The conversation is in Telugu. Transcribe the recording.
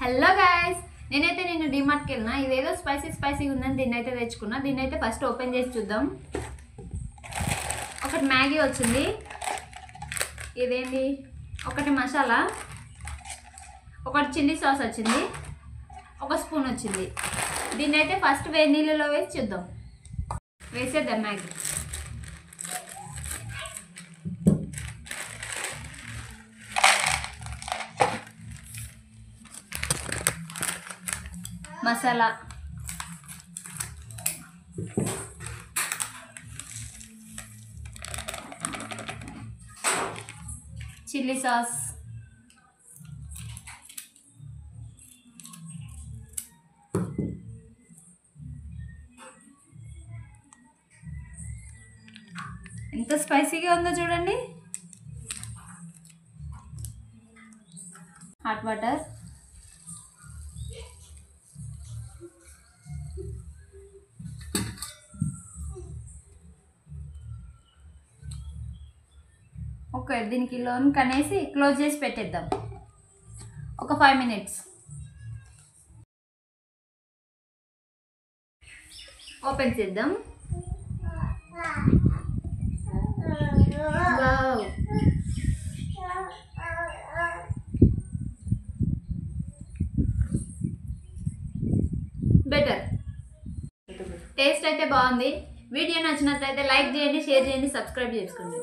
హలో గైస్, నేనైతే నిన్న డిమార్ట్కి వెళ్ళినా. ఇదేదో స్పైసీ ఉందని దీన్ని అయితే తెచ్చుకున్నా. దీన్ని అయితే ఫస్ట్ ఓపెన్ చేసి చూద్దాం. ఒకటి మ్యాగీ వచ్చింది, ఇదేంటి ఒకటి మసాలా, ఒకటి చిల్లీ సాస్ వచ్చింది, ఒక స్పూన్ వచ్చింది. దీన్ని అయితే ఫస్ట్ వేడి నీళ్ళలో వేసి చూద్దాం. వేసేద్దాం మ్యాగీ. మసాలా, చిల్లీ సాస్, ఎంత స్పైసీగా ఉందో చూడండి. Hot water, okay. దీనికి లోన్ కనేసి క్లోజ్ చేసి పెట్టేద్దాం ఒక 5 minutes. ఓపెన్ చేద్దాం. Wow, better. టేస్ట్ అయితే బాగుంది. వీడియో నచ్చినట్లయితే లైక్ చేయండి, షేర్ చేయండి, సబ్స్క్రైబ్ చేసుకోండి.